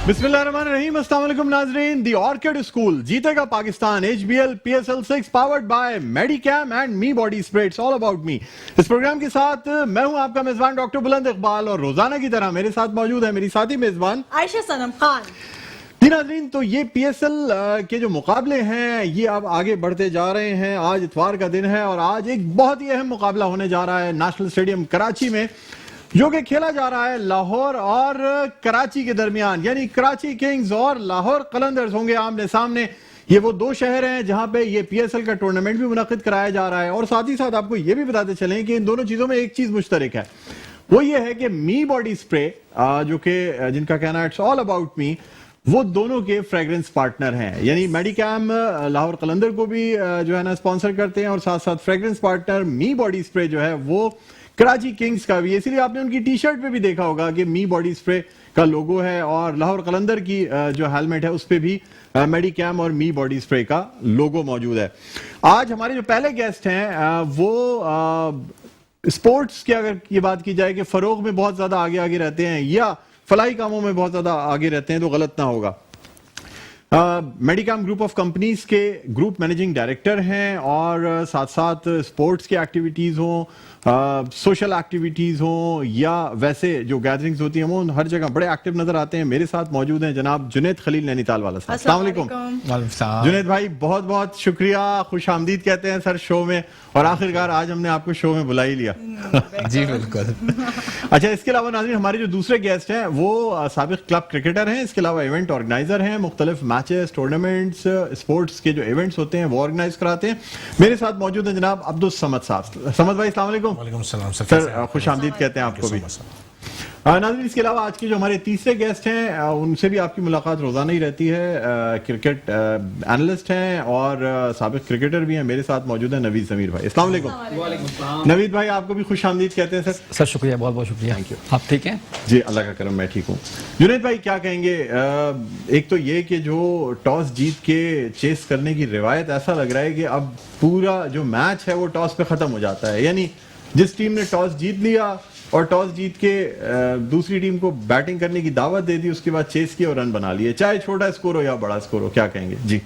बिस्मिल्लाहिर्रहमानिर्रहीम, अस्सलाम वालेकुम नाज़रीन। दी ऑर्किड स्कूल जीतेगा Pakistan, HBL PSL 6 powered by मेडिकैम and me body spray, it's all about me. इस प्रोग्राम के साथ मैं हूं आपका मेजबान डॉक्टर बुलंद इकबाल और रोजाना की तरह मेरे साथ मौजूद है मेरी साथी मेजबान आयशा सनम खान। जी नाज़रीन, तो ये PSL के जो मुकाबले हैं ये अब आगे बढ़ते जा रहे हैं। आज इतवार का दिन है और आज एक बहुत ही अहम मुकाबला होने जा रहा है नेशनल स्टेडियम कराची में, जो कि खेला जा रहा है लाहौर और कराची के दरमियान, यानी कराची किंग्स और लाहौर कलंदर्स होंगे आमने सामने। ये वो दो शहर हैं जहां पे ये PSL का टूर्नामेंट भी मुनक्किद कराया जा रहा है। और साथ ही साथ आपको ये भी बताते चलें कि इन दोनों चीजों में एक चीज मुश्तरक है, वो ये है कि मी बॉडी स्प्रे जो कि जिनका कहना है इट्स ऑल अबाउट मी, वो दोनों के फ्रेग्रेंस पार्टनर हैं। यानी मेडिकैम लाहौर कलंदर को भी जो है ना स्पॉन्सर करते हैं और साथ साथ फ्रेग्रेंस पार्टनर मी बॉडी स्प्रे जो है वो कराची किंग्स का भी। इसीलिए आपने उनकी टी शर्ट पे भी देखा होगा कि मी बॉडी स्प्रे का लोगो है और लाहौर कलंदर की जो हेलमेट है उस पे भी मेडिकैम और मी बॉडी स्प्रे का लोगो मौजूद है। आज हमारे जो पहले गेस्ट हैं वो स्पोर्ट्स की अगर ये बात की जाए कि फरोग में बहुत ज्यादा आगे आगे रहते हैं या फलाही कामों में बहुत ज्यादा आगे रहते हैं तो गलत ना होगा। मेडिकैम ग्रुप ऑफ कंपनीज के ग्रुप मैनेजिंग डायरेक्टर हैं और साथ साथ स्पोर्ट्स की एक्टिविटीज़ हों, सोशल एक्टिविटीज़ हों या वैसे जो गैदरिंग्स होती हैं वो हर जगह बड़े एक्टिव नजर आते हैं। मेरे साथ मौजूद हैं जनाब जुनैद खलील नैनीताल वाला साहब। अस्सलाम वालेकुम जुनैद भाई, बहुत बहुत शुक्रिया, खुश आमदीद कहते हैं सर शो में, और आखिरकार आज हमने आपको शो में बुला ही लिया। जी बिल्कुल। अच्छा, इसके अलावा नाज़रीन हमारे जो दूसरे गेस्ट हैं वो साबिक क्लब क्रिकेटर हैं, इसके अलावा इवेंट ऑर्गेनाइजर हैं, मुख्तलिफ मैचेस टूर्नामेंट्स स्पोर्ट्स के जो इवेंट्स होते हैं वो ऑर्गेनाइज कराते हैं। मेरे साथ मौजूद हैं जनाब अब्दुल समद साहब। समद भाई अस्सलाम वालेकुम। वालेकुम सलाम सर, खुश आमदीद कहते हैं आपको भी। नाज़रीन, इसके अलावा आज के जो हमारे तीसरे गेस्ट हैं उनसे भी आपकी मुलाकात रोजाना ही रहती है। क्रिकेट एनालिस्ट हैं और साबिक क्रिकेटर भी हैं। मेरे साथ मौजूद है नवीद ज़मीर भाई। अस्सलाम वालेकुम। नवीद भाई, आपको भी खुश आमदीद कहते हैं सर। सर शुक्रिया, बहुत बहुत शुक्रिया। Thank you. आप ठीक हैं? जी अल्लाह का करम, मैं ठीक हूँ। जुनैद भाई क्या कहेंगे? एक तो ये कि जो टॉस जीत के चेस करने की रिवायत, ऐसा लग रहा है कि अब पूरा जो मैच है वो टॉस पे खत्म हो जाता है। यानी जिस टीम ने टॉस जीत लिया और टॉस जीत के दूसरी टीम को बैटिंग करने की दावत दे दी, उसके बाद चेस किया और रन बना लिए, चाहे छोटा स्कोर हो या बड़ा स्कोर हो। क्या कहेंगे जी?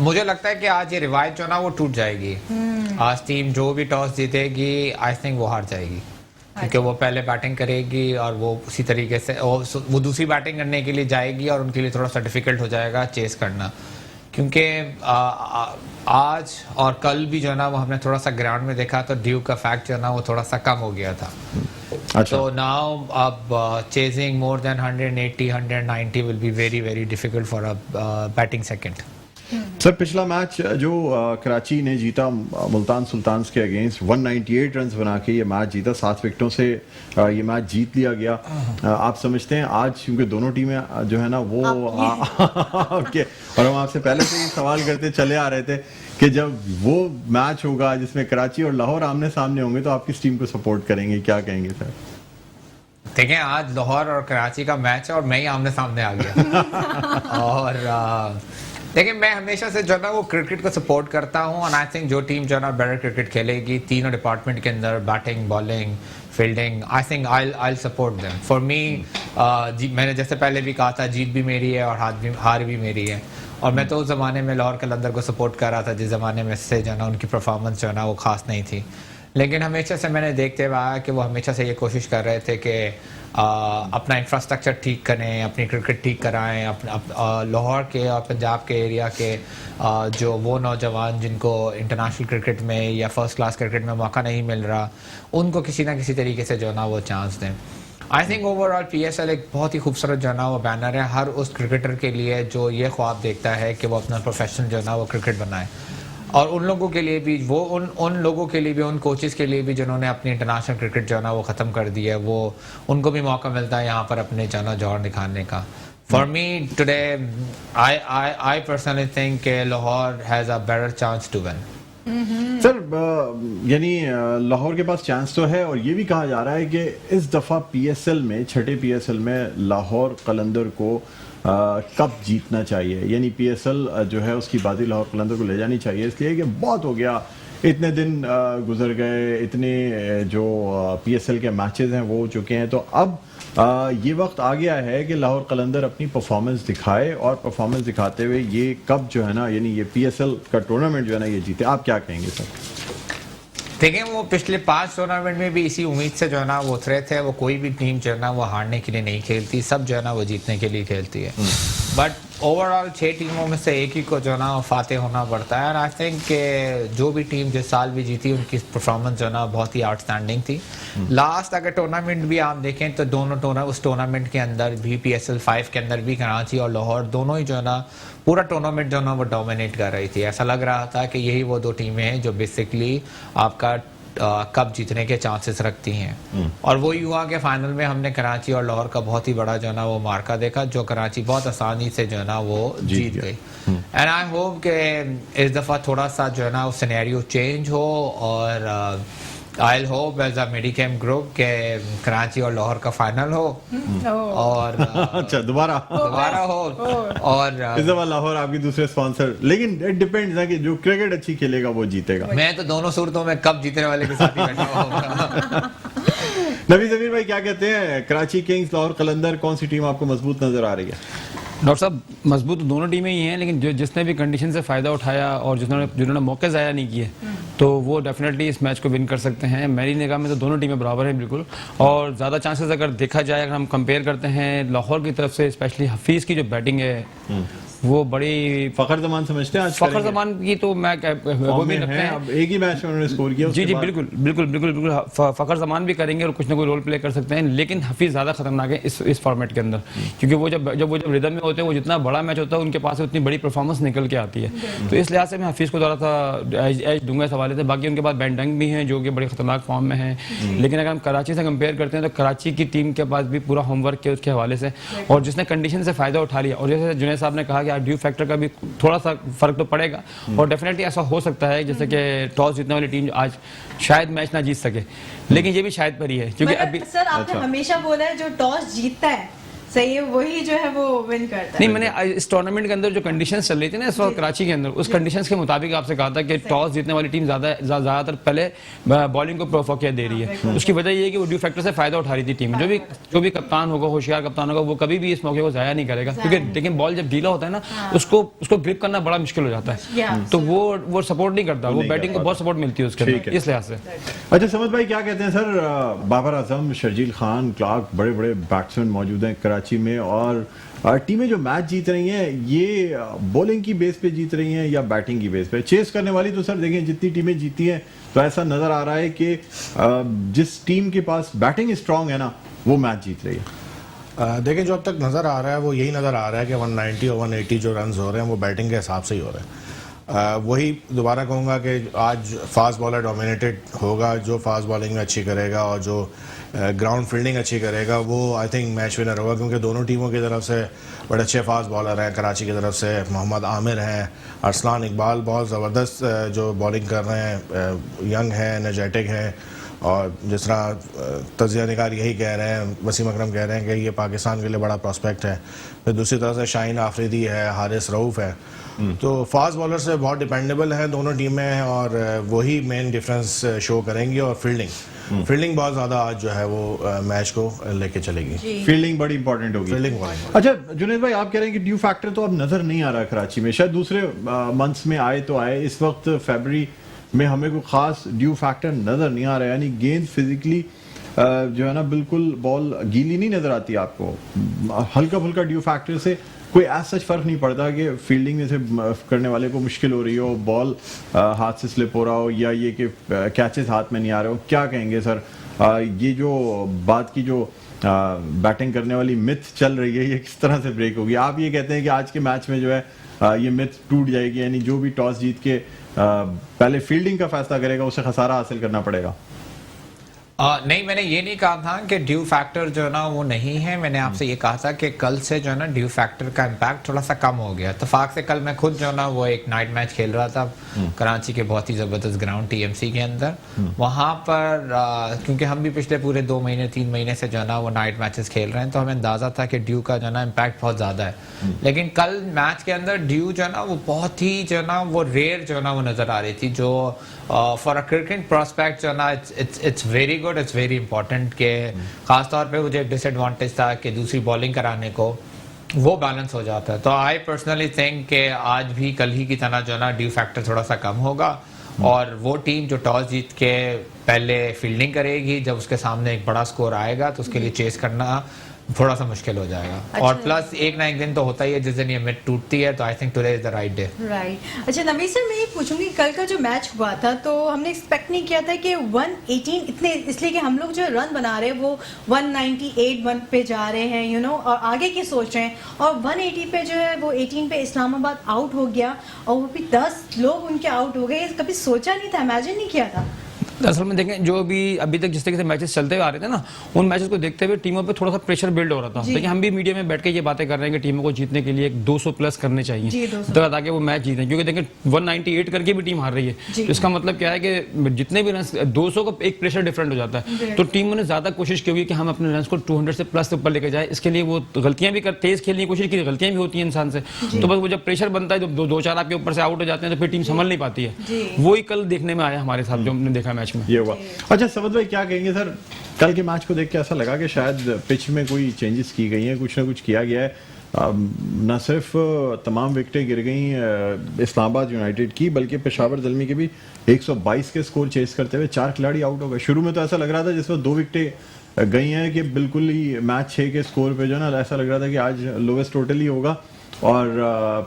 मुझे लगता है कि आज ये रिवायत जो ना वो टूट जाएगी। आज टीम जो भी टॉस जीतेगी आई थिंक वो हार जाएगी, क्योंकि वो पहले बैटिंग करेगी और वो उसी तरीके से वो दूसरी बैटिंग करने के लिए जाएगी और उनके लिए थोड़ा सा डिफिकल्ट हो जाएगा चेस करना। क्योंकि आज और कल भी जो है ना वो हमने थोड़ा सा ग्राउंड में देखा तो ड्यू का फैक्ट जो है ना वो थोड़ा सा कम हो गया था। अच्छा। तो नाउ अब chasing more than 180 190 will be very very difficult for a batting second. Sir, पिछला मैच जो कराची ने जीता मुल्तान सुल्तान्स के अगेंस्ट 198 रन्स बना के ये मैच जीता, 7 विकेटों से ये मैच जीत लिया गया। आप समझते हैं आज, क्योंकि दोनों टीमें जो है ना वो आपके और हम आपसे पहले से ही सवाल करते चले आ रहे थे कि जब वो मैच होगा जिसमें कराची और लाहौर आमने सामने होंगे तो आप किस टीम को सपोर्ट करेंगे, क्या कहेंगे सर? देखें, आज लाहौर और कराची का मैच है और मैं ही आमने सामने आ गया। और देखिए, मैं हमेशा से जो है ना वो क्रिकेट को सपोर्ट करता हूँ और आई थिंक जो टीम जो है ना बेटर क्रिकेट खेलेगी तीनों डिपार्टमेंट के अंदर, batting bowling fielding, I think I support them. For me मैंने जैसे पहले भी कहा था, जीत भी मेरी है और हार भी मेरी है। और मैं तो उस ज़माने में लाहौर कलंदर को सपोर्ट कर रहा था जिस ज़माने में से जो है ना उनकी परफॉर्मेंस जो है ना वो खास नहीं थी। लेकिन हमेशा से मैंने देखते हुए आया कि वो हमेशा से ये कोशिश कर रहे थे कि अपना इंफ्रास्ट्रक्चर ठीक करें, अपनी क्रिकेट ठीक कराएं। लाहौर के और पंजाब के एरिया के जो वो नौजवान जिनको इंटरनेशनल क्रिकेट में या फर्स्ट क्लास क्रिकेट में मौका नहीं मिल रहा, उनको किसी ना किसी तरीके से जो ना वो चांस दें। आई थिंक ओवरऑल PSL एक बहुत ही खूबसूरत जो ना वो बैनर है हर उस क्रिकेटर के लिए जो ये ख्वाब देखता है कि वो अपना प्रोफेशनल जो ना वो क्रिकेट बनाए। और उन लोगों के लिए भी वो उन लोगों के लिए भी, उन कोचेस के लिए भी जिन्होंने अपनी इंटरनेशनल क्रिकेट जो है ना वो ख़त्म कर दी है, वो उनको भी मौका मिलता है यहाँ पर अपने जो ना जौहर दिखाने का। For me today I personally think Lahore has a better chance to win. Sir, यानी लाहौर के पास चांस तो है और ये भी कहा जा रहा है कि इस दफ़ा PSL में, छठे PSL में लाहौर कलंदर को कप जीतना चाहिए। यानी PSL जो है उसकी बाजी लाहौर कलंदर को ले जानी चाहिए, इसलिए कि बहुत हो गया اتنے دن گزر گئے, اتنے جو پی ایس ایل کے میچز ہیں وہ ہو چکے ہیں, تو اب یہ وقت آ گیا ہے کہ لاہور قلندر اپنی پرفارمنس دکھائے, اور پرفارمنس دکھاتے ہوئے یہ کب جو ہے نا, یعنی یہ پی ایس ایل کا ٹورنامنٹ جو ہے نا یہ جیتے. آپ کیا کہیں گے سر؟ دیکھیں وہ پچھلے 5 ٹورنامنٹ میں بھی اسی امید سے جو ہے نا وہ اترے تھے. وہ کوئی بھی ٹیم جو ہے نا وہ ہارنے کے لیے نہیں کھیلتی, سب جو ہے نا وہ جیتنے کے لیے کھیلتی ہے. بٹ اوور آل 6 ٹیموں میں سے ایک ہی کو جو ہے نا فاتح ہونا پڑتا ہے. اور آئی تھنک کہ جو بھی ٹیم جس سال بھی جیتی ان کی پرفارمنس جو ہے نا بہت ہی آؤٹ اسٹینڈنگ تھی. لاسٹ اگر ٹورنامنٹ بھی آپ دیکھیں تو دونوں اس ٹورنامنٹ کے اندر بھی پی ایس ایل 5 کے اندر بھی کراچی اور لاہور دونوں ہی جو ہے نا پورا ٹورنامنٹ جو ہے نا وہ ڈومینیٹ کر رہی تھی. ایسا لگ رہا تھا کہ یہی وہ 2 ٹیمیں ہیں جو بیسکلی آپ کا کپ جیتنے کے چانسز رکھتی ہیں. اور وہی ہوا کہ فائنل میں ہم نے کراچی اور لاہور کا بہت ہی بڑا جو ہے نا وہ مارکا دیکھا, جو کراچی بہت آسانی سے جو ہے نا وہ جیت گئی. اینڈ آئی ہوپ کہ اس دفعہ تھوڑا سا جو ہے نا وہ سینیریو چینج ہو, اور آئی ہوپ ایز اے میڈی کیمپ گروپ کہ کراچی اور لاہور کا فائنل ہو, اور اچھا دوبارہ ہو, اور اس دفعہ لاہور آپ کی دوسرے اسپانسر. لیکن اٹ ڈیپینڈز ہے کہ جو کرکٹ اچھی کھیلے گا وہ جیتے گا. میں تو دونوں صورتوں میں کب جیتنے والے کے ساتھ ہی بیٹھا ہوں. نبی ضمیر بھائی کیا کہتے ہیں, کراچی کنگز لاہور قلندر کون سی ٹیم آپ کو مضبوط نظر آ رہی ہے؟ ڈاکٹر صاحب مضبوط دونوں ٹیمیں ہی ہیں, لیکن جس نے بھی کنڈیشن سے فائدہ اٹھایا اور جنہوں نے موقع ضائع نہیں کیے تو وہ ڈیفینیٹلی اس میچ کو ون کر سکتے ہیں. میری نگاہ میں تو دونوں ٹیمیں برابر ہیں بالکل, اور زیادہ چانسز اگر دیکھا جائے, اگر ہم کمپیئر کرتے ہیں لاہور کی طرف سے اسپیشلی حفیظ کی جو بیٹنگ ہے وہ بڑی فخر زمان سمجھتے ہیں. فخر زمان کی تو میں وہ بھی رکھتے ہیں, اب ایک ہی میچ میں انہوں نے سکور کیا. جی بالکل بالکل بالکل بالکل فخر زمان بھی کریں گے اور کچھ نہ کوئی رول پلے کر سکتے ہیں, لیکن حفیظ زیادہ خطرناک ہے اس فارمیٹ کے اندر, کیونکہ وہ جب ردم میں ہوتے ہیں, وہ جتنا بڑا میچ ہوتا ہے ان کے پاس اتنی بڑی پرفارمنس نکل کے آتی ہے. تو اس لحاظ سے میں حفیظ کو تھوڑا سا ایج دوں گا اس حوالے سے. باقی ان کے پاس بین ڈنگ بھی ہیں جو کہ بڑی خطرناک فارم میں ہیں, لیکن اگر ہم کراچی سے کمپیئر کرتے ہیں تو کراچی کی ٹیم کے پاس بھی پورا ہوم ورک ہے اس کے حوالے سے, اور جس نے کنڈیشن سے فائدہ اٹھا لیا. اور جیسے جنید صاحب نے کہا کہ ڈیو فیکٹر کا بھی تھوڑا سا فرق تو پڑے گا, اور ڈیفینیٹلی ایسا ہو سکتا ہے جیسے کہ ٹاس جیتنے والی ٹیم آج شاید میچ نہ جیت سکے, لیکن یہ بھی شاید پر ہی ہے کیونکہ ابھی سر آپ نے ہمیشہ بولا ہے جو ٹاس جیتتا ہے صحیح ہے وہی جو ہے وہ ون کرتا ہے. نہیں, میں نے اس ٹورنامنٹ کے اندر جو کنڈیشنز چل رہی تھی نا اس وقت کراچی کے اندر, اس کنڈیشنز کے مطابق آپ سے کہا تھا کہ ٹاس جیتنے والی ٹیم زیادہ تر پہلے بالنگ کو پروفوکیت دے رہی ہے. اس کی وجہ یہ ہے کہ وہ ڈیو فیکٹر سے فائدہ اٹھا رہی تھی ٹیم. جو بھی کپتان ہوگا, ہوشیار کپتان ہوگا, وہ کبھی بھی اس موقع کو ضائع نہیں کرے گا, کیونکہ لیکن بال جب ڈھیلا ہوتا ہے نا اس کو گرپ کرنا بڑا مشکل ہو جاتا ہے, تو وہ سپورٹ نہیں کرتا, وہ بیٹنگ کو بہت سپورٹ ملتی ہے اس کے اندر, اس لحاظ سے. اچھا سمجھ بھائی کیا کہتے ہیں سر, بابر اعظم, شرجیل خان, کلارک, بڑے بڑے بیٹسمین موجود ہیں کراچی میں, اور ٹیمیں جو میچ جیت رہی ہیں یہ بولنگ کی بیس پہ جیت رہی ہیں یا بیٹنگ کی بیس پہ؟ چیس کرنے والی تو سر دیکھیں جتنی ٹیمیں جیتی ہیں تو ایسا نظر آ رہا ہے کہ جس ٹیم کے پاس بیٹنگ اسٹرانگ ہے نا وہ میچ جیت رہی ہے. دیکھیں جو اب تک نظر آ رہا ہے وہ یہی نظر آ رہا ہے کہ 190 اور 180 جو رنز ہو رہے ہیں وہ بیٹنگ کے حساب سے ہی ہو رہے ہیں. وہی دوبارہ کہوں گا کہ آج فاسٹ بالر ڈومینیٹڈ ہوگا, جو فاسٹ بالنگ میں اچھی کرے گا اور جو گراؤنڈ فیلڈنگ اچھی کرے گا وہ آئی تھنک میچ ونر ہوگا, کیونکہ دونوں ٹیموں کی طرف سے بڑے اچھے فاسٹ بالر ہیں. کراچی کی طرف سے محمد عامر ہیں, ارسلان اقبال بہت زبردست جو بالنگ کر رہے ہیں, ینگ ہیں, انرجیٹک ہیں, اور جس طرح تجزیہ نگار یہی کہہ رہے ہیں, وسیم اکرم کہہ رہے ہیں کہ یہ پاکستان کے لیے بڑا پراسپیکٹ ہے. پھر دوسری طرف سے شاہین آفریدی ہے, حارث رؤوف ہے, تو فاسٹ بالر سے بہت ڈیپینڈیبل ہیں دونوں ٹیمیں, اور وہی مین ڈفرینس شو کریں گی. اور فیلڈنگ بہت زیادہ آج جو ہے وہ میچ کو لے کے چلے گی. فیلڈنگ بڑی امپورٹنٹ ہوگی. اچھا جنید بھائی آپ کہہ رہے ہیں کہ ڈیو فیکٹر تو اب نظر نہیں آ رہا کراچی میں, شاید دوسرے منتھس میں آئے تو آئے, اس وقت فیبری میں ہمیں کوئی خاص ڈیو فیکٹر نظر نہیں آ رہا ہے. یعنی گیند فزیکلی جو ہے نا بالکل بال گیلی نہیں نظر آتی آپ کو, ہلکا پھلکا ڈیو فیکٹر سے کوئی ایسا سچ فرق نہیں پڑتا کہ فیلڈنگ میں سے کرنے والے کو مشکل ہو رہی ہو, بال ہاتھ سے سلپ ہو رہا ہو, یا یہ کہ کیچز ہاتھ میں نہیں آ رہے ہو. کیا کہیں گے سر, یہ جو بات کی جو بیٹنگ کرنے والی متھ چل رہی ہے یہ کس طرح سے بریک ہوگی؟ آپ یہ کہتے ہیں کہ آج کے میچ میں جو ہے یہ متھ ٹوٹ جائے گی, یعنی جو بھی ٹاس جیت کے پہلے فیلڈنگ کا فیصلہ کرے گا اسے خسارہ حاصل کرنا پڑے گا. نہیں میں نے یہ نہیں کہا تھا کہ ڈیو فیکٹر جو ہے نا وہ نہیں ہے. میں نے آپ سے یہ کہا تھا کہ کل سے جو ہے نا ڈیو فیکٹر کا امپیکٹ تھوڑا سا کم ہو گیا. اتفاق سے کل میں خود جو ہے نا وہ ایک نائٹ میچ کھیل رہا تھا کراچی کے بہت ہی زبردست گراؤنڈ ٹی ایم سی کے اندر. وہاں پر کیونکہ ہم بھی پچھلے پورے 2 مہینے 3 مہینے سے جو ہے نا وہ نائٹ میچز کھیل رہے ہیں تو ہمیں اندازہ تھا کہ ڈیو کا جو ہے نا امپیکٹ بہت زیادہ ہے. لیکن کل میچ کے اندر ڈیو جو ہے نا وہ بہت ہی جو ہے نا وہ ریئر جو ہے نا وہ نظر آ رہی تھی, جو فار اے کرکٹ پراسپیکٹ جو ہے نا it's very good, it's very important کہ خاص طور پہ مجھے ایک ڈس ایڈوانٹیج تھا کہ دوسری بالنگ کرانے کو وہ بیلنس ہو جاتا ہے. تو آئی پرسنلی تھنک کہ آج بھی کل ہی کی طرح جو ہے نا ڈیو فیکٹر تھوڑا سا کم ہوگا اور وہ ٹیم جو ٹاس جیت کے پہلے فیلڈنگ کرے گی, جب اس کے سامنے ایک بڑا سکور آئے گا تو اس کے لیے چیز کرنا تھوڑا سا مشکل ہو جائے گا. اور پلس ایک نہ ایک دن تو ہوتا ہی ہے جس دن یہ مڈ ٹوٹتی ہے, تو I think today is the right day. Right. اچھا نوید سر, میں یہ پوچھوں گی کل کا جو میچ ہوا تھا تو ہم نے ایکسپیکٹ نہیں کیا تھا کہ 118 اتنے, اس لیے کہ ہم لوگ جو رن بنا رہے ہیں وہ 198 1 پہ جا رہے ہیں یو نو, اور آگے کی سوچ رہے ہیں, اور 180 پہ جو ہے وہ 18 پہ اسلام آباد آؤٹ ہو گیا اور وہ بھی 10 لوگ ان کے آؤٹ ہو گئے. کبھی سوچا نہیں تھا, امیجن نہیں کیا تھا. اصل میں دیکھیں جو بھی ابھی تک جس طریقے سے میچز چلتے ہوئے آ رہے تھے نا, ان میچز کو دیکھتے ہوئے ٹیموں پہ تھوڑا سا پریشر بلڈ ہو رہا تھا. لیکن ہم بھی میڈیا میں بیٹھ کے یہ باتیں کر رہے ہیں کہ ٹیموں کو جیتنے کے لیے ایک 200 پلس کرنے چاہیے تاکہ وہ میچ جیتیں, کیونکہ دیکھیں 198 کر کے بھی ٹیم ہار رہی ہے. تو اس کا مطلب کیا ہے کہ جتنے بھی رنس 200 کا ایک پریشر ڈفرنٹ ہو جاتا ہے. تو ٹیموں نے زیادہ کوشش کی ہوگی کہ ہم اپنے رنس کو 200 سے پلس اوپر لے کے جائیں. اس کے لیے وہ غلطیاں بھی تیز کھیلنے کی کوشش کی, غلطیاں بھی ہوتی ہیں انسان سے. تو بس وہ جب پریشر بنتا ہے, جب 2-4 آپ کے اوپر سے آؤٹ ہو جاتے ہیں تو پھر ٹیم سنبھل نہیں پاتی ہے. وہی کل دیکھنے میں آیا ہمارے ساتھ جو ہم نے دیکھا میچ میں. یہ ہوا. اچھا سمجھ بھائی کیا کہیں گے سر, کل کے میچ کو دیکھ کے ایسا لگا کہ شاید پچ میں کوئی چینجز کی گئی ہیں, کچھ نہ کچھ کیا گیا ہے. نہ صرف تمام وکٹیں گر گئیں اسلام آباد یونائٹیڈ کی, بلکہ پشاور زلمی کے بھی 122 کے سکور چیز کرتے ہوئے 4 کھلاڑی آؤٹ ہو گئے. شروع میں تو ایسا لگ رہا تھا جس میں 2 وکٹیں گئی ہیں کہ بالکل ہی میچ 6 کے سکور پہ جو ہے نا ایسا لگ رہا تھا کہ آج لوویسٹ ٹوٹل ہی ہوگا اور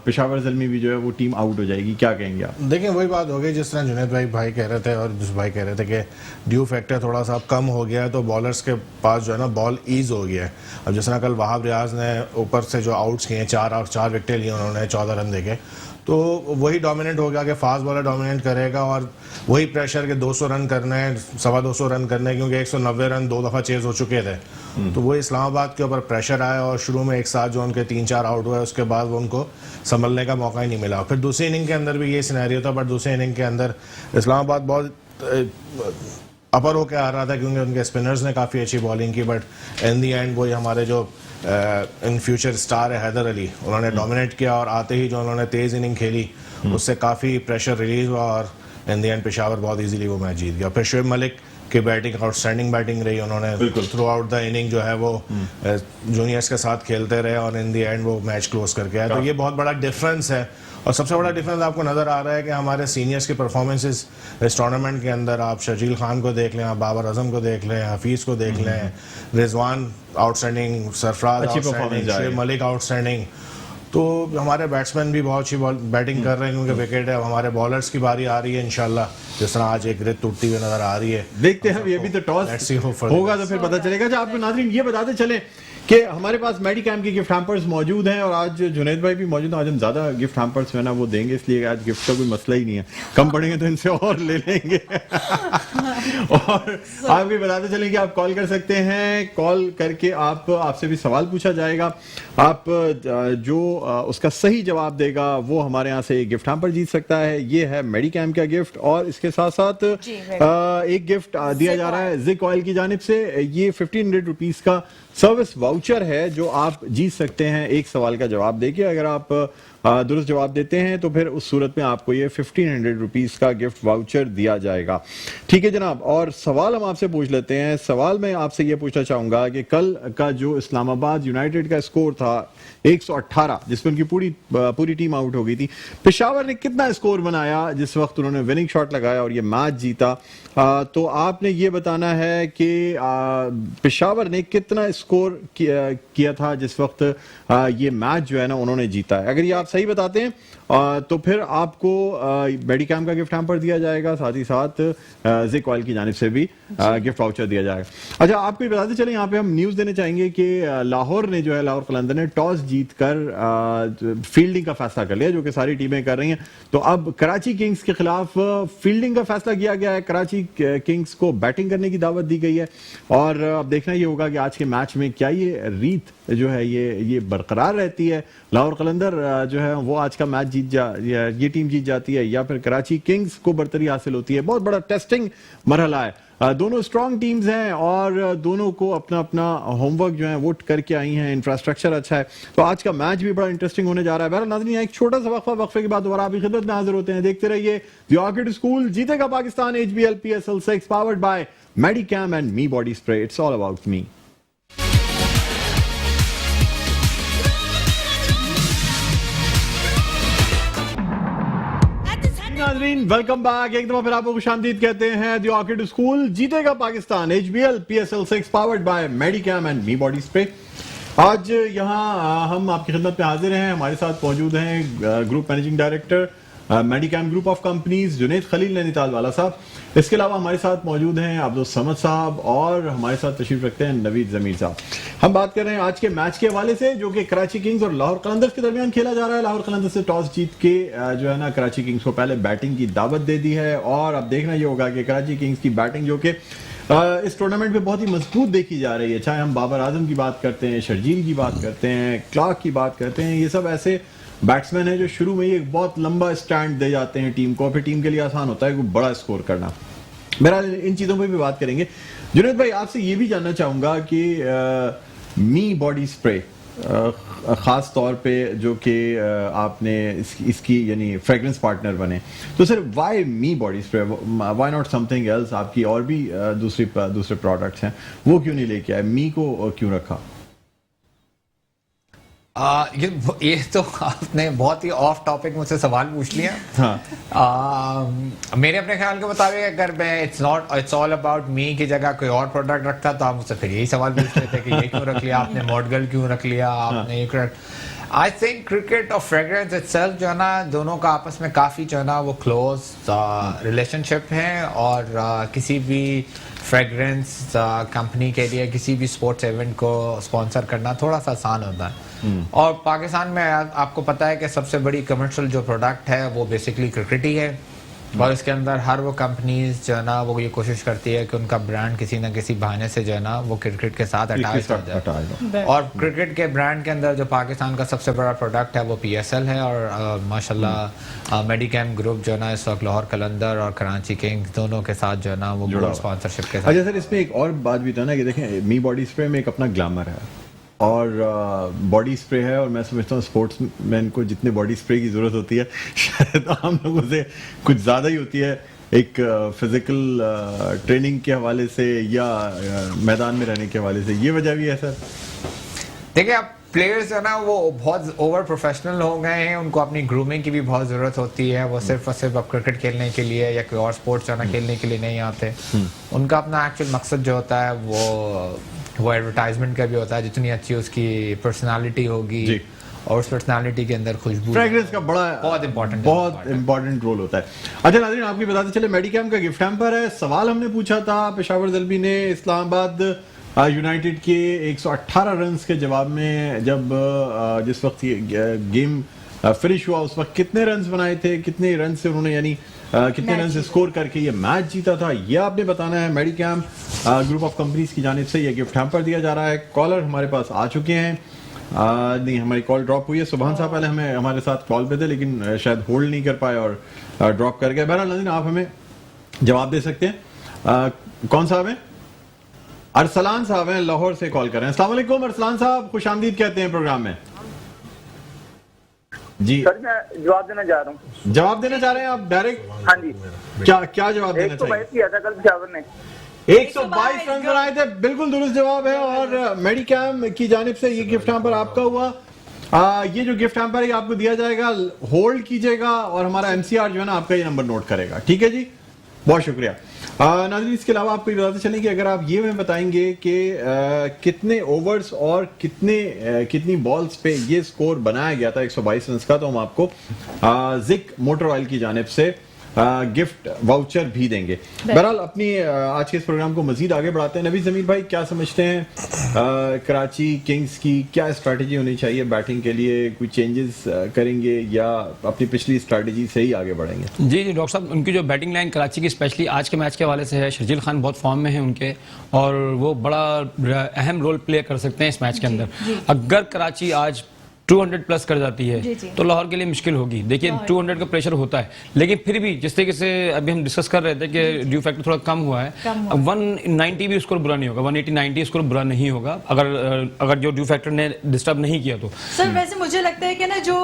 پشاور زلمی بھی جو ہے وہ ٹیم آؤٹ ہو جائے گی. کیا کہیں گے آپ؟ دیکھیں وہی بات ہو گئی جس طرح جنید بھائی کہہ رہے تھے اور جس بھائی کہہ رہے تھے کہ ڈیو فیکٹر تھوڑا سا اب کم ہو گیا ہے تو بالرز کے پاس جو ہے نا بال ایز ہو گیا ہے. اب جس طرح کل وہاب ریاض نے اوپر سے جو آؤٹس کیے ہیں 4 وکٹیں لی انہوں نے 14 رن دے کے, تو وہی ڈومیننٹ ہو گیا کہ فاسٹ بالر ڈومیننٹ کرے گا اور وہی پریشر کہ 200 رن کرنا ہے 250 رن کرنا ہے, کیونکہ 190 رن 2 دفعہ چیز ہو چکے تھے. تو وہ اسلام آباد کے اوپر پریشر آیا اور شروع میں ایک ساتھ جو ان کے 3-4 آؤٹ ہوئے, اس کے بعد وہ ان کو سنبھلنے کا موقع ہی نہیں ملا. پھر دوسری اننگ کے اندر بھی یہ سینیریو تھا, بٹ دوسری اننگ کے اندر اسلام آباد بہت اپر ہو کے آ رہا تھا کیونکہ ان کے اسپنرز نے کافی اچھی بالنگ کی. بٹ ان دی اینڈ وہی ہمارے جو ان فیوچر اسٹار ہے حیدر علی, انہوں نے ڈومینیٹ کیا اور آتے ہی جو انہوں نے تیز اننگ کھیلی اس سے کافی پریشر ریلیز ہوا اور ان دی اینڈ پشاور بہت ایزیلی وہ میچ جیت گیا. پھر شعیب ملک کی بیٹنگ آؤٹ اسٹینڈنگ بیٹنگ رہی, انہوں نے تھرو آؤٹ دا اننگ جو ہے وہ جونیئرس کے ساتھ کھیلتے رہے اور ان دی اینڈ وہ میچ کلوز کر کے آئے. تو یہ بہت بڑا ڈفرینس ہے, اور سب سے بڑا ڈفرینس آپ کو نظر آ رہا ہے کہ ہمارے سینئرس کی پرفارمنسز اس ٹورنامنٹ کے اندر, آپ شرجیل خان کو دیکھ لیں, آپ بابر اعظم کو دیکھ لیں, حفیظ کو دیکھ لیں, رضوان آؤٹ اسٹینڈنگ, سرفراز out standing, Shoaib Malik out standing. تو ہمارے بیٹسمین بھی بہت اچھی بیٹنگ کر رہے ہیں کیونکہ وکٹ ہے. اب ہمارے بالرس کی باری آ رہی ہے انشاءاللہ, جس طرح آج ایک ریت ٹوٹتی ہوئی نظر آ رہی ہے. دیکھتے ہیں یہ بھی تو ٹاس ہوگا تو پھر پتہ چلے گا. آپ کو ناظرین یہ بتاتے چلیں کہ ہمارے پاس میڈی کیمپ کی گفٹ ہیمپرز موجود ہیں اور آج جنید بھائی بھی موجود ہیں. آج ہم زیادہ گفٹ ہیمپرز ہے نا وہ دیں گے, اس لیے آج گفٹ کا کوئی مسئلہ ہی نہیں ہے, کم پڑیں گے تو ان سے اور لے لیں گے. اور آپ بھی بتاتے چلیں کہ آپ کال کر سکتے ہیں, کال کر کے آپ سے بھی سوال پوچھا جائے گا. آپ جو اس کا صحیح جواب دے گا وہ ہمارے یہاں سے ایک گفٹ ہیمپر جیت سکتا ہے. یہ ہے میڈی کیمپ کا گفٹ, اور اس کے ساتھ ساتھ ایک گفٹ دیا جا رہا ہے زک آئل کی جانب سے. یہ 1500 روپیز کا سروس واؤچر ہے جو آپ جیت سکتے ہیں ایک سوال کا جواب دے کے. اگر آپ درست جواب دیتے ہیں تو پھر اس صورت میں آپ کو یہ 1500 روپیز کا گفٹ واؤچر دیا جائے گا. ٹھیک ہے جناب, اور سوال ہم آپ سے پوچھ لیتے ہیں. سوال میں آپ سے یہ پوچھنا چاہوں گا کہ کل کا جو اسلام آباد یونائٹیڈ کا اسکور تھا 118, جس میں ان کی پوری ٹیم آؤٹ ہو گئی تھی, پشاور نے کتنا اسکور بنایا جس وقت انہوں نے وننگ شاٹ لگایا اور یہ میچ جیتا؟ تو آپ نے یہ بتانا ہے کہ پشاور نے کتنا اسکور کیا کیا تھا جس وقت یہ میچ جو ہے نا انہوں نے جیتا ہے. اگر یہ آپ صحیح بتاتے ہیں تو پھر آپ کو میڈی کیم کا گفٹ ہیمپر دیا جائے گا, ساتھ ہی ساتھ زک آئل کی جانب سے بھی گفٹ واؤچر دیا جائے گا. اچھا, آپ کو بتاتے چلیں یہاں پہ ہم نیوز دینے چاہیں گے کہ لاہور نے جو ہے, لاہور قلندر نے ٹاس جیت کر فیلڈنگ کا فیصلہ کر لیا, جو کہ ساری ٹیمیں کر رہی ہیں. تو اب کراچی کنگز کے خلاف فیلڈنگ کا فیصلہ کیا گیا ہے, کراچی کنگز کو بیٹنگ کرنے کی دعوت دی گئی ہے, اور اب دیکھنا یہ ہوگا کہ آج کے میچ میں کیا یہ ریت جو ہے یہ برقرار رہتی ہے. لاہور قلندر جو ہے وہ آج کا میچ یہ ٹیم جیت جاتی ہے, یا پھر کراچی کنگز کو برتری حاصل ہوتی ہے. بہت بڑا ٹیسٹنگ مرحلہ ہے. دونوں اسٹرانگ ٹیمز ہیں اور دونوں کو اپنا اپنا ہوم ورک جو ہے وہ کر کے آئی ہیں, انفراسٹرکچر اچھا ہے, تو آج کا میچ بھی بڑا انٹرسٹنگ ہونے جا رہا ہے. بہرحال ناظرین, ایک چھوٹا سا وقفے کے بعد دوبارہ آپ کی خدمت میں حاضر ہوتے ہیں. دیکھتے رہیے دی آرکڈ اسکول جیتے گا Pakistan HBL PSL 6 powered by Medicam and Me body spray. It's all about me. ناظرین ویلکم بیک, ایک دفعہ پھر آپ کو خوش آمدید کہتے ہیں. دی آرکڈ اسکول جیتے گا Pakistan HBL PSL 6 powered by Medicam and Me body spray. آج یہاں ہم آپ کی خدمت پہ حاضر ہیں. ہمارے ساتھ موجود ہیں group managing director Medicam group of companies Junaid Khalil Nainital والا صاحب. اس کے علاوہ ہمارے ساتھ موجود ہیں عبدالصمد صاحب, اور ہمارے ساتھ تشریف رکھتے ہیں نوید ضمیر صاحب. ہم بات کر رہے ہیں آج کے میچ کے حوالے سے, جو کہ کراچی کنگز اور لاہور قلندرز کے درمیان کھیلا جا رہا ہے. لاہور قلندرز سے ٹاس جیت کے جو ہے نا کراچی کنگز کو پہلے بیٹنگ کی دعوت دے دی ہے, اور اب دیکھنا یہ ہوگا کہ کراچی کنگز کی بیٹنگ جو کہ اس ٹورنامنٹ میں بہت ہی مضبوط دیکھی جا رہی ہے, چاہے ہم بابر اعظم کی بات کرتے ہیں, شرجیل کی بات کرتے ہیں, کلارک کی بات کرتے ہیں, یہ سب ایسے بیٹسمین ہیں جو شروع میں ہی ایک بہت لمبا اسٹینڈ دے جاتے ہیں ٹیم کو, پھر ٹیم کے لیے آسان ہوتا ہے کوئی بڑا اسکور کرنا. بہرحال ان چیزوں پہ بھی بات کریں گے. جنید بھائی, آپ سے یہ بھی جاننا چاہوں گا کہ می باڈی اسپرے خاص طور پہ جو کہ آپ نے اس کی یعنی فریگرنس پارٹنر بنے, تو sir why Me body spray, why not something else? آپ کی اور بھی دوسرے پروڈکٹس ہیں, وہ کیوں نہیں لے کے آئے, می کو کیوں رکھا؟ یہ تو آپ نے بہت ہی آف ٹاپک مجھ سے سوال پوچھ لیا. میرے اپنے خیال کے مطابق اگر میں اٹس آل اباؤٹ می کی جگہ کوئی اور پروڈکٹ رکھتا تو آپ مجھ سے پھر یہی سوال پوچھ رہے تھے کہ یہ کیوں رکھ لیا آپ نے, موڈگل کیوں رکھ لیا آپ نے. آئی تھنک کرکٹ اور فریگرنس اٹ سیلف جو ہے نا, دونوں کا آپس میں کافی جو ہے نا وہ کلوز ریلیشن شپ ہے, اور کسی بھی فریگرنس کمپنی کے لیے کسی بھی اسپورٹس ایونٹ کو اسپانسر کرنا تھوڑا سا آسان ہوتا ہے. اور پاکستان میں آپ کو پتہ ہے کہ سب سے بڑی کمرشل جو پروڈکٹ ہے وہ بیسکلی کرکٹ ہی ہے, اور اس کے اندر ہر وہ کمپنیز جو ہے نا وہ یہ کوشش کرتی ہے کہ ان کا برانڈ کسی نہ کسی بہانے سے جو ہے نا وہ کرکٹ کے ساتھ اٹیچ ہو جائے. اور کرکٹ کے برانڈ کے اندر جو پاکستان کا سب سے بڑا پروڈکٹ ہے وہ PSL ہے, اور ماشاءاللہ میڈی کیم گروپ جو ہے نا اس وقت لاہور قلندر اور کراچی کنگز دونوں کے ساتھ جو ہے نا وہ اسپانسرشپ کے ساتھ. اچھا سر, اس میں ایک اور بات بھی تھا نا کہ دیکھیں می باڈی اسپرے میں ایک اپنا گلیمر ہے اور باڈی اسپرے ہے, اور میں سمجھتا ہوں اسپورٹس مین کو جتنے باڈی اسپرے کی ضرورت ہوتی ہے شاید عام لوگوں سے کچھ زیادہ ہی ہوتی ہے, ایک فزیکل ٹریننگ کے حوالے سے یا میدان میں رہنے کے حوالے سے. یہ وجہ بھی ہے سر؟ دیکھیں اب پلیئرز جو ہے نا وہ بہت اوور پروفیشنل ہو گئے ہیں, ان کو اپنی گرومنگ کی بھی بہت ضرورت ہوتی ہے. وہ صرف اور صرف اب کرکٹ کھیلنے کے لیے یا کوئی اور اسپورٹس جو ہے نا کھیلنے کے لیے نہیں آتے. ان کا اپنا ایکچوئل مقصد جو ہوتا ہے وہ ایڈورٹائزمنٹ کا بھی ہوتا ہے, جتنی اچھی اس کی پرسنالٹی ہوگی اور اس پرسنالٹی کے اندر خوشبو, فریگرنس کا بہت امپورٹنٹ رول ہوتا ہے. اچھا ناظرین, آپ کو بتاتے چلے میڈی کیم کا گفٹ ہیمپر ہے. سوال ہم نے پوچھا تھا پشاور زلمی نے اسلام آباد یونائٹڈ کے 118 رنز کے جواب میں, جب جس وقت گیم فنش ہوا اس وقت کتنے رنز بنائے تھے, کتنے رنز سے انہوں نے یعنی کتنے رنز اسکور کر کے یہ میچ جیتا تھا, یہ آپ نے بتانا ہے. میڈی کیم گروپ آف کمپنیز کی جانب سے یہ گفٹ ہیمپر دیا جا رہا ہے. کالر ہمارے پاس آ چکے ہیں, نہیں ہماری کال ڈراپ ہوئی ہے. سبحان صاحب پہلے ہمارے ساتھ کال پہ تھے لیکن شاید ہولڈ نہیں کر پائے اور ڈراپ کر گئے. بہرحال آپ ہمیں جواب دے سکتے ہیں. کون صاحب ہیں؟ ارسلان صاحب ہیں, لاہور سے کال کر رہے ہیں. السلام علیکم ارسلان صاحب, خوش آمدید کہتے ہیں پروگرام میں. جی سر میں جواب دینا چاہ رہا ہوں. جواب دینا چاہ رہے ہیں آپ ڈائریکٹ؟ ہاں جی. کیا جواب دینا چاہیے؟ 122 کیا تھا کل پشاور نے, 122 رن بنائے تھے, بالکل درست جواب ہے. اور میڈی کیم کی جانب سے یہ گفٹ ہیمپر آپ کا ہوا. یہ جو گفٹ ہیمپر ہے آپ کو دیا جائے گا, ہولڈ کیجئے گا اور ہمارا MC R جو ہے نا آپ کا یہ نمبر نوٹ کرے گا. ٹھیک ہے جی, بہت شکریہ. नाज़रीन, इसके अलावा आपको बताते चलें कि अगर आप ये हमें बताएंगे कि कितने ओवर्स और कितनी बॉल्स पे ये स्कोर बनाया गया था 122 रन का, तो हम आपको जिक मोटर ऑयल की जानिब से गिफ्ट वाउचर भी देंगे। बहरहाल अपनी आज के इस प्रोग्राम को मजीद आगे बढ़ाते हैं। नबी ज़मीर भाई, क्या समझते हैं कराची किंग्स की क्या स्ट्रैटेजी होनी चाहिए बैटिंग के लिए? कोई चेंजेस करेंगे या अपनी पिछली स्ट्रैटेजी से ही आगे बढ़ेंगे? जी जी डॉक्टर साहब, उनकी जो बैटिंग लाइन कराची की स्पेशली आज के मैच के हवाले से है, शर्जील खान बहुत फॉर्म में है उनके, और वो बड़ा अहम रोल प्ले कर सकते हैं इस मैच के अंदर। अगर कराची आज 200 प्लस कर जाती है तो लाहौर के लिए मुश्किल होगी। देखिए 200 का प्रेशर होता है, लेकिन फिर भी जिस तरीके से अभी हम डिस्कस कर रहे थे कि ड्यू फैक्टर थोड़ा कम हुआ है, 190 भी स्कोर बुरा नहीं होगा, 180-90 स्कोर बुरा नहीं होगा अगर जो ड्यू फैक्टर ने डिस्टर्ब नहीं किया तो। सर वैसे मुझे लगता है कि ना जो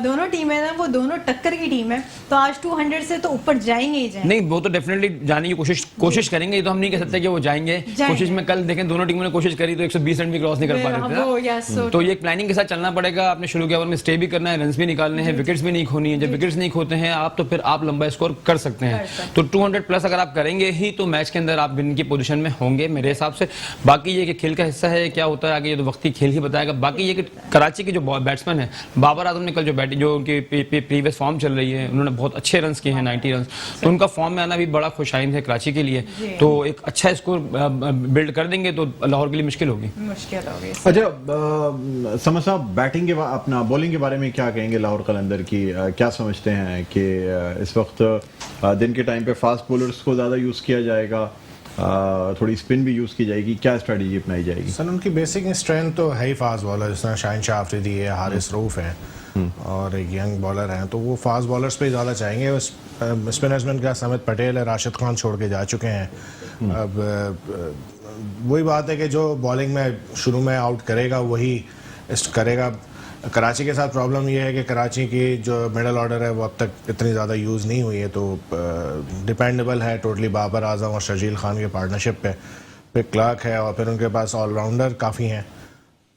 दोनों टीम है ना, वो दोनों टक्कर की टीम है, तो आज 200 से तो ऊपर जाएंगे ही जाएंगे। नहीं, वो तो डेफिनेटली जाने की कोशिश करेंगे, ये तो हम नहीं कह सकते कि वो जाएंगे। कोशिश में कल देखें दोनों टीमों ने कोशिश करी तो 120 रन भी क्रॉस नहीं कर पा रहे थे। तो ये प्लानिंग के साथ चलना पड़ेगा। आपने शुरू के ओवर में स्टे भी करना है, रन्स भी निकालने हैं, विकेट्स भी नहीं खोनी है। जब विकेट्स नहीं खोते हैं आप तो फिर आप लंबा स्कोर कर सकते हैं। तो 200 प्लस अगर आप करेंगे ही तो मैच के अंदर आप विन की पोजीशन में होंगे मेरे हिसाब से। बाकी ये कि खेल का हिस्सा है, क्या होता है आगे ये तो वक्त ही खेल ही बताएगा। बाकी ये कि कराची के जो बैट्समैन है बाबर आजम ने कल जो उनकी प्रीवियस फॉर्म चल रही है, उन्होंने बहुत अच्छे रन्स किए हैं, 90 रन, तो उनका फॉर्म में आना भी बड़ा खुशाइंद है कराची के लिए। तो एक अच्छा स्कोर बिल्ड कर देंगे तो लाहौर के लिए मुश्किल होगी। अच्छा समझ साहब, बैटिंग के अपना बॉलिंग के बारे में क्या कहेंगे लाहौर कलंदर की? क्या समझते हैं कि इस वक्त दिन के टाइम पे फास्ट बॉलर्स को ज़्यादा यूज़ किया जाएगा, थोड़ी स्पिन भी यूज़ की जाएगी, क्या स्ट्रेटजी अपनाई जाएगी? सर उनकी बेसिक स्ट्रेंथ तो है ही फास्ट बॉलर, जिस तरह शाहिन शाह अफरीदी है, हारिस रऊफ है और एक यंग बॉलर हैं, तो वो फास्ट बॉलर्स पे ज़्यादा चाहेंगे। स्पिनर्स में उनका समित पटेल है, राशिद खान छोड़ के जा चुके हैं। अब वही बात है कि जो बॉलिंग में शुरू में आउट करेगा वही करेगा। कराची के साथ प्रॉब्लम ये है कि कराची की जो मिडल ऑर्डर है वो अब तक इतनी ज़्यादा यूज़ नहीं हुई है, तो डिपेंडेबल है टोटली बाबर आजम और शर्जील खान के पार्टनरशिप पे। फिर क्लार्क है और फिर उनके पास ऑलराउंडर काफ़ी हैं,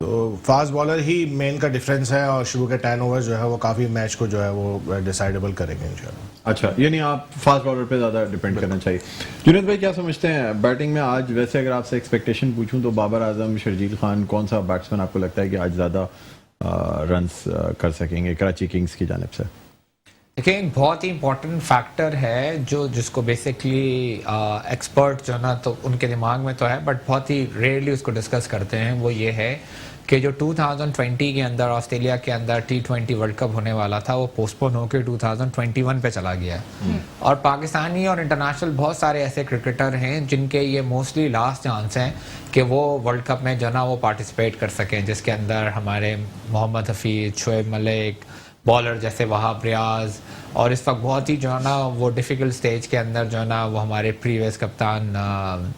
तो फास्ट बॉलर ही मेन का डिफरेंस है। और शुरू के 10 ओवर जो है वो काफ़ी मैच को जो है वो डिसाइडेबल करेंगे इंशाल्लाह। अच्छा, यानी आप फास्ट बॉलर पे ज़्यादा डिपेंड करना चाहिए। जुनैद भाई, क्या समझते हैं बैटिंग में आज? वैसे अगर आपसे एक्सपेक्टेशन पूछूं तो बाबर आजम, शर्जील खान, कौन सा बैट्समैन आपको लगता है कि आज ज़्यादा रन्स कर सकेंगे कराची किंग्स की जानिब से? देखिए एक बहुत ही इंपॉर्टेंट फैक्टर है जिसको बेसिकली एक्सपर्ट जो ना तो उनके दिमाग में तो है, बट बहुत ही रेयरली उसको डिस्कस करते हैं। वो ये है कि जो 2020 के अंदर ऑस्ट्रेलिया के अंदर T20 वर्ल्ड कप होने वाला था वो पोस्टपोन होकर 2021 पे चला गया है। और पाकिस्तानी और इंटरनेशनल बहुत सारे ऐसे क्रिकेटर हैं जिनके ये मोस्टली लास्ट चांस हैं कि वो वर्ल्ड कप में जो ना वो पार्टिसिपेट कर सकें, जिसके अंदर हमारे मोहम्मद हफीज़, शोएब मलिक, बॉलर जैसे वहाब रियाज, और इस वक्त बहुत ही जो है ना वो डिफ़िकल्ट स्टेज के अंदर जो है ना वो हमारे प्रीवियस कप्तान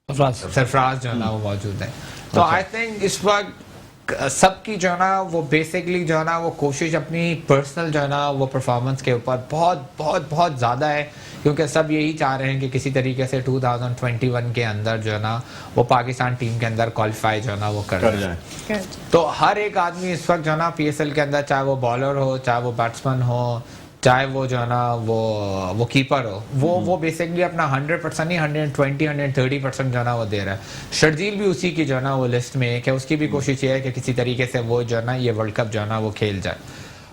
सरफराज जो है ना वो मौजूद है। तो आई थिंक इस वक्त सबकी जो है ना वो बेसिकली जो है ना वो कोशिश अपनी पर्सनल जो है ना वो परफॉर्मेंस के ऊपर बहुत बहुत बहुत ज़्यादा है, क्योंकि सब यही चाह रहे हैं कि किसी तरीके से 2021 के अंदर जो है ना वो पाकिस्तान टीम के अंदर क्वालिफाई जो है ना वो कर जाए। तो हर एक आदमी इस वक्त जो है ना PSL के अंदर, चाहे वो बॉलर हो, चाहे वो बैट्समैन हो, चाहे वो जो है ना वो कीपर हो, वो बेसिकली अपना 100% नहीं 120-130% जो है ना वो दे रहा है। शर्जील भी उसी की जो है ना वो लिस्ट में है कि उसकी भी कोशिश ये है कि किसी तरीके से वो जो है ना ये वर्ल्ड कप जो है ना वो खेल जाए।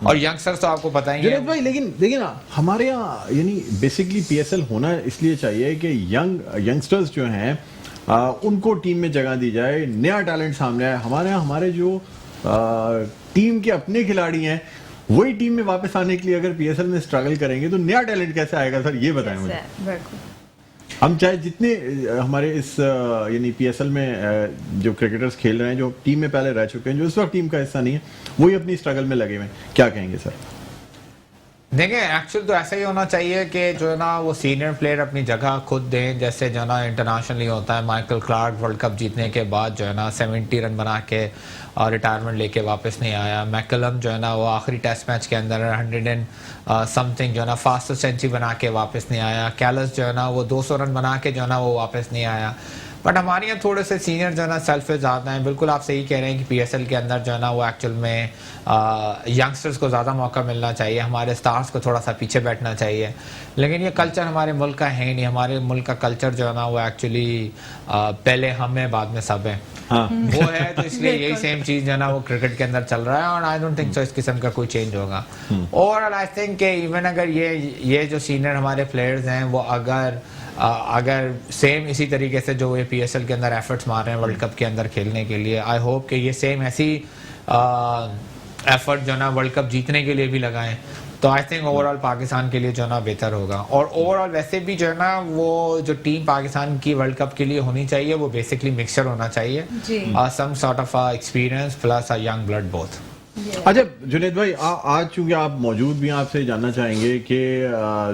और यंगस्टर्स तो आपको पता ही है भाई, लेकिन देखिए ना हमारे यहाँ यानी बेसिकली PSL होना इसलिए चाहिए कि यंगस्टर्स जो हैं उनको टीम में जगह दी जाए, नया टैलेंट सामने आए। हमारे यहाँ हमारे जो टीम के अपने खिलाड़ी हैं वही टीम में वापस आने के लिए अगर PSL में स्ट्रगल करेंगे तो नया टैलेंट कैसे आएगा सर, ये बताएं मुझे। हम चाहे जितने हमारे इस यानी PSL में जो क्रिकेटर्स खेल रहे हैं, जो टीम में पहले रह चुके हैं, जो इस वक्त टीम का हिस्सा नहीं है, वही अपनी स्ट्रगल में लगे हुए हैं, क्या कहेंगे सर? देखिए एक्चुअल तो ऐसा ही होना चाहिए कि जो है ना वो सीनियर प्लेयर अपनी जगह खुद दें, जैसे जो है ना इंटरनेशनली होता है। माइकल क्लार्क वर्ल्ड कप जीतने के बाद जो है ना 70 रन बना के और रिटायरमेंट लेके वापस नहीं आया। मैकलम जो है ना वो आखिरी टेस्ट मैच के अंदर 100 एंड समथिंग जो है ना फास्टेस्ट सेंचुरी बना के वापस नहीं आया। कैलस जो है ना वो 200 रन बना के जो है ना वो वापस नहीं आया। बट हमारे यहाँ थोड़े से सीनियर जो है ना सेल्फिश ज़्यादा हैं. बिल्कुल आप सही कह रहे हैं कि PSL के अंदर जो है ना वो एक्चुअल में यंगस्टर्स को ज़्यादा मौका मिलना चाहिए, हमारे स्टार्स को थोड़ा सा पीछे बैठना चाहिए. लेकिन ये कल्चर हमारे मुल्क का है नहीं. हमारे मुल्क का कल्चर जो है ना वो एक्चुअली पहले हम हैं बाद में सब हैं. हाँ. वो है तो इसलिए यही सेम चीज जो है ना वो क्रिकेट के अंदर चल रहा है. और आई डोंट थिंक सो इस किस्म का कोई चेंज होगा. ओवरऑल आई थिंक कि इवन अगर ये जो सीनियर हमारे प्लेयर्स हैं वो अगर सेम इसी तरीके से जो ये PSL के अंदर एफर्ट्स मार रहे हैं वर्ल्ड कप के अंदर खेलने के लिए, आई होप कि ये सेम ऐसी एफर्ट जो है ना वर्ल्ड कप जीतने के लिए भी लगाएं. तो आई थिंक ओवरऑल पाकिस्तान के लिए जो है ना बेहतर होगा. और ओवरऑल वैसे भी जो है ना वो जो टीम पाकिस्तान की वर्ल्ड कप के लिए होनी चाहिए वो बेसिकली मिक्सचर होना चाहिए. Some sort of experience plus a young blood both. अच्छा जुनेद भाई, आज चूंकि आप मौजूद भी हैं, आपसे जानना चाहेंगे कि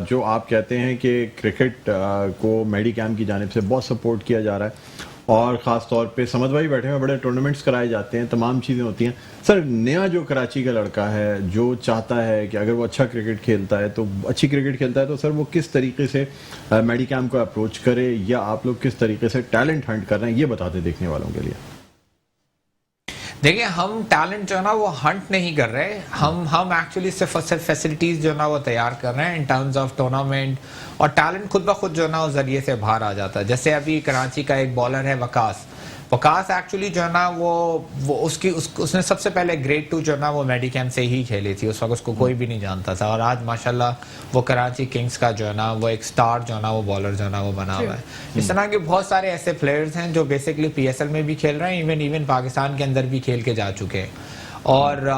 जो आप कहते हैं कि क्रिकेट को मेडिकैम की जानिब से बहुत सपोर्ट किया जा रहा है और ख़ास तौर पे समझ भाई बैठे हुए बड़े टूर्नामेंट्स कराए जाते हैं, तमाम चीज़ें होती हैं. सर नया जो कराची का लड़का है जो चाहता है कि अगर वो अच्छा क्रिकेट खेलता है तो अच्छी क्रिकेट खेलता है तो सर वो किस तरीके से मेडिकैम को अप्रोच करे, या आप लोग किस तरीके से टैलेंट हंट कर रहे हैं, ये बताते देखने वालों के लिए. देखिए हम टैलेंट जो है ना वो हंट नहीं कर रहे. हम एक्चुअली सिर्फ फैसिलिटीज जो है ना वो तैयार कर रहे हैं इन टर्म्स ऑफ टूर्नामेंट. और टैलेंट खुद ब खुद जो है ना उस जरिए से बाहर आ जाता है. जैसे अभी कराची का एक बॉलर है वकास एक्चुअली जो है ना वो उसने सबसे पहले ग्रेड 2 जो है ना वो मेडिकैम से ही खेली थी. उस वक्त उसको कोई भी नहीं जानता था. और आज माशाल्लाह वो कराची किंग्स का जो है ना वो एक स्टार जो है ना वो बॉलर जो है ना वो बना हुआ है. इस तरह के बहुत सारे ऐसे प्लेयर्स हैं जो बेसिकली PSL में भी खेल रहे हैं, इवन पाकिस्तान के अंदर भी खेल के जा चुके हैं. और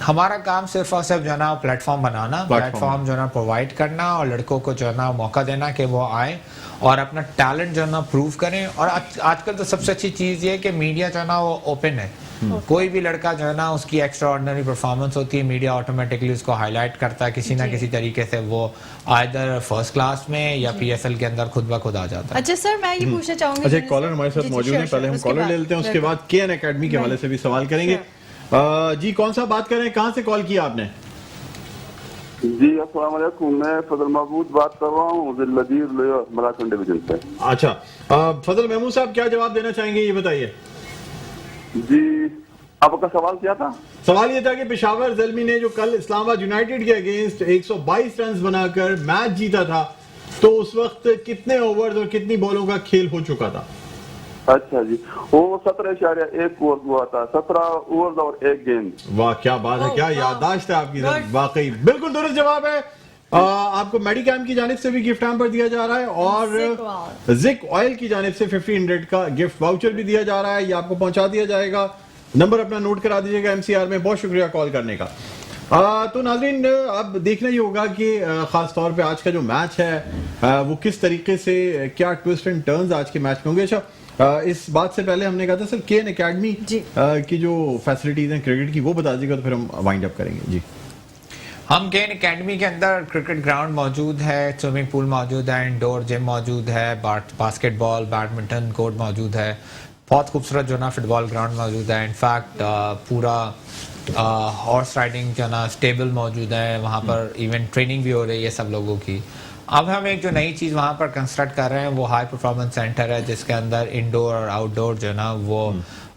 हमारा काम सिर्फ और सिर्फ जो है ना प्लेटफॉर्म बनाना, प्लेटफॉर्म जो है ना प्रोवाइड करना और लड़कों को जो है ना मौका देना कि वो आए और अपना टैलेंट जो है ना प्रूव करें. और आजकल तो सबसे अच्छी चीज़ ये है कि मीडिया जो है ना वो ओपन है. कोई भी लड़का जो है ना उसकी एक्स्ट्रा ऑर्डिनरी परफॉर्मेंस होती है, मीडिया ऑटोमेटिकली उसको हाईलाइट करता है किसी ना किसी तरीके से. वो आइदर फर्स्ट क्लास में या PSL के अंदर खुद ब खुद आ जाता है. अच्छा सर मैं ये पूछना चाहूंगी. अच्छा कॉलर हमारे साथ मौजूद है, पहले हम कॉलर ले लेते हैं, उसके बाद KN अकेडमी के हवाले से भी सवाल करेंगे. जी कौन सा बात कर रहे हैं, कहाँ से कॉल किया आपने? जी अस्सलाम वालेकुम, मैं फजल महमूद बात कर रहा हूँ मलाकंड डिवीजन से. अच्छा फजल महमूद साहब क्या जवाब देना चाहेंगे ये बताइए. जी आपका सवाल क्या था? सवाल ये था कि पेशावर ज़ल्मी ने जो कल इस्लामाबाद यूनाइटेड के अगेंस्ट 122 रन बनाकर मैच जीता था तो उस वक्त कितने ओवर्स और कितनी बॉलों का खेल हो चुका था? अच्छा जी, वो 17.1 ओवर हुआ था, 17 ओवर और 1 गेंद. वाह क्या बात है, क्या याददाश्त है आपकी. वाकई बिल्कुल दुरुस्त जवाब है. आपको मेडिकैम की जानिब से भी गिफ्ट हैम्पर दिया जा रहा है और जिक ऑयल की जानिब से 1500 का गिफ्ट वाउचर भी दिया जा रहा है. ये आपको पहुंचा दिया जाएगा. नंबर अपना नोट करा दीजिएगा MCR में. बहुत शुक्रिया कॉल करने का. तो नाज़रीन अब देखना ही होगा कि खास तौर पे आज का जो मैच है वो किस तरीके से, क्या ट्विस्ट एंड टर्न्स आज के मैच में होंगे. अच्छा इस बात से पहले हमने कहा था सर KN अकेडमी की जो फैसिलिटीज हैं क्रिकेट की वो बता दीजिएगा तो फिर हम वाइंड अप करेंगे. जी हम KN अकेडमी के अंदर क्रिकेट ग्राउंड मौजूद है, स्विमिंग पूल मौजूद है, इंडोर जिम मौजूद है, बास्केटबॉल बैडमिंटन कोर्ट मौजूद है, बहुत खूबसूरत जो ना फुटबॉल ग्राउंड मौजूद है. इनफैक्ट पूरा हॉर्स राइडिंग जो ना स्टेबल मौजूद है वहाँ पर. इवन ट्रेनिंग भी हो रही है सब लोगों की. अब हम एक जो नई चीज़ वहाँ पर कंस्ट्रक्ट कर रहे हैं वो हाई परफॉर्मेंस सेंटर है जिसके अंदर इंडोर और आउटडोर जो है ना वो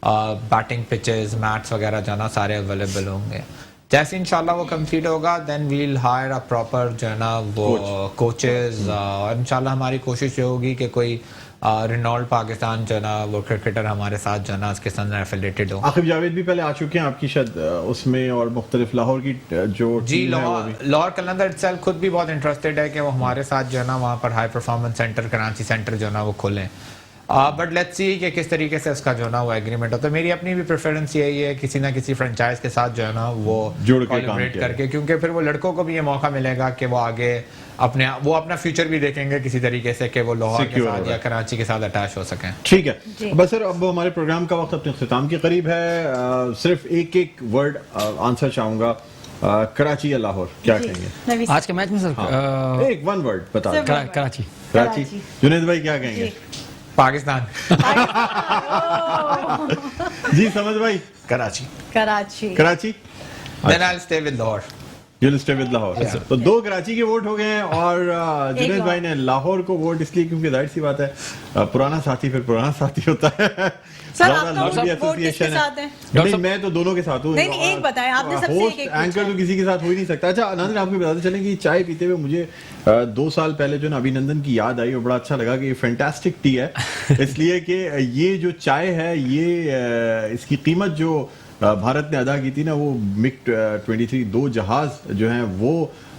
बैटिंग पिचेस मैट्स वगैरह जो है ना सारे अवेलेबल होंगे. जैसे इंशाल्लाह वो कंप्लीट होगा then we will hire a proper जो है ना वो कोचेस. और इंशाल्लाह हमारी कोशिश ये होगी कि कोई रिनॉल्ड पाकिस्तान जो है ना वो क्रिकेटर हमारे साथ जो है ना उसके साथ एफिलिएटेड हो. आकिब जावेद भी पहले आ चुके हैं आपकी शायद उसमें, और मुख्तलिफ लाहौर की जो जी लाहौर कलंदर इटसेल्फ खुद भी बहुत इंटरेस्टेड है कि वो हमारे साथ जो है ना वहाँ पर high performance centre Karachi centre जो है ना वो खोलें. बट लेट्स सी कि किस तरीके से उसका जो है ना वो एग्रीमेंट होता है. मेरी अपनी भी प्रेफरेंस यही है किसी ना किसी फ्रेंचाइज के साथ जो है ना वो कोलैबोरेट करके, क्योंकि फिर वो लड़कों को भी ये मौका मिलेगा कि वो आगे अपना फ्यूचर भी देखेंगे किसी तरीके से कि वो लाहौर के साथ या कराची के साथ अटैच हो सकें. ठीक है बस सर अब हमारे प्रोग्राम का वक्त अपने इख्तिताम के करीब है. सिर्फ एक वर्ड आंसर चाहूंगा, कराची या लाहौर, क्या कहेंगे आज के मैच में सर? एक वन वर्ड बता. कराची. जुनेद भाई क्या कहेंगे? पाकिस्तान. जी समझ भाई? Karachi. Then I'll stay with Lahore. You'll stay with Lahore. तो 2 कराची के वोट हो गए हैं और जुनैद भाई ने लाहौर को वोट इसलिए क्योंकि जाहिर सी बात है पुराना साथी फिर पुराना साथी होता है. सर, ज़्यादा आपका लंबी वोट किसके एसोसिएशन साथ है? नहीं, मैं तो दोनों के साथ हूँ. नहीं, एक बताएं, आपने सबसे होस्ट एक एंकर तो किसी के साथ हो ही नहीं सकता. अच्छा नाज़रीन, आपको बताते चलें कि चाय पीते हुए मुझे 2 साल पहले जो ना अभिनंदन की याद आई और बड़ा अच्छा लगा कि ये फैंटास्टिक टी है. इसलिए कि ये जो चाय है ये इसकी कीमत जो भारत ने अदा की थी ना, वो मिग 23 2 जहाज जो हैं वो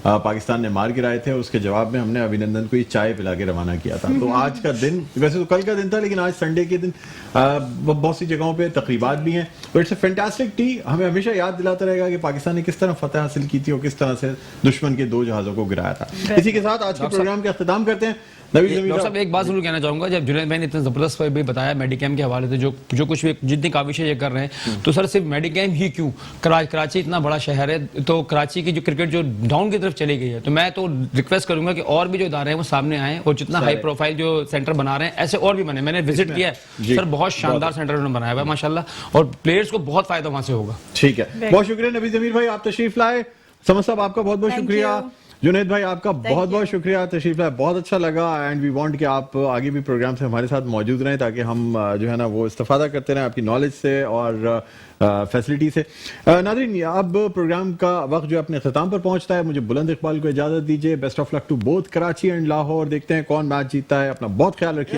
पाकिस्तान ने मार गिराए थे. उसके जवाब में हमने अभिनंदन को ये चाय पिला के रवाना किया था. तो आज का दिन, वैसे तो कल का दिन था लेकिन आज संडे के दिन बहुत सी जगहों पे तकरीबात भी हैं. तो इट्स अ फैंटास्टिक टी. हमें हमेशा याद दिलाता रहेगा कि पाकिस्तान ने किस तरह फतह हासिल की थी और किस तरह से दुश्मन के 2 जहाज़ों को गिराया था. इसी के साथ आज के प्रोग्राम का अख्ताम करते हैं. डॉक्टर साहब एक बात जरूर कहना चाहूंगा, जब जुनैद भाई ने इतना जबरदस्त भी बताया मेडिकैम के हवाले से जो कुछ भी जितनी काविशें ये कर रहे हैं, तो सर सिर्फ मेडिकैम ही क्यों, कराची इतना बड़ा शहर है तो कराची की जो क्रिकेट जो डाउन की तरफ चली गई है, तो मैं तो रिक्वेस्ट करूंगा कि और भी जो इदारे हैं वो सामने आए और जितना हाई प्रोफाइल जो सेंटर बना रहे हैं ऐसे और भी बने. मैंने विजिट किया है सर, बहुत शानदार सेंटर उन्होंने बनाया हुआ है माशाल्लाह, और प्लेयर्स को बहुत फायदा वहां से होगा. ठीक है, बहुत शुक्रिया नबी जमीर भाई, आप तशरीफ लाए. समझ साहब आपका बहुत बहुत शुक्रिया. जुनैद भाई आपका बहुत बहुत शुक्रिया तशरीफ लाए, बहुत अच्छा लगा. एंड वी वांट कि आप आगे भी प्रोग्राम से हमारे साथ मौजूद रहें ताकि हम जो है ना वो इस्तेफादा करते रहें आपकी नॉलेज से और फैसिलिटी से. नाज़रीन, अब प्रोग्राम का वक्त जो अपने अख्ताम पर पहुंचता है. मुझे बुलंद इकबाल को इजाज़त दीजिए. Best of luck to both Karachi and Lahore. देखते हैं कौन मैच जीतता है. अपना बहुत ख्याल रखिए.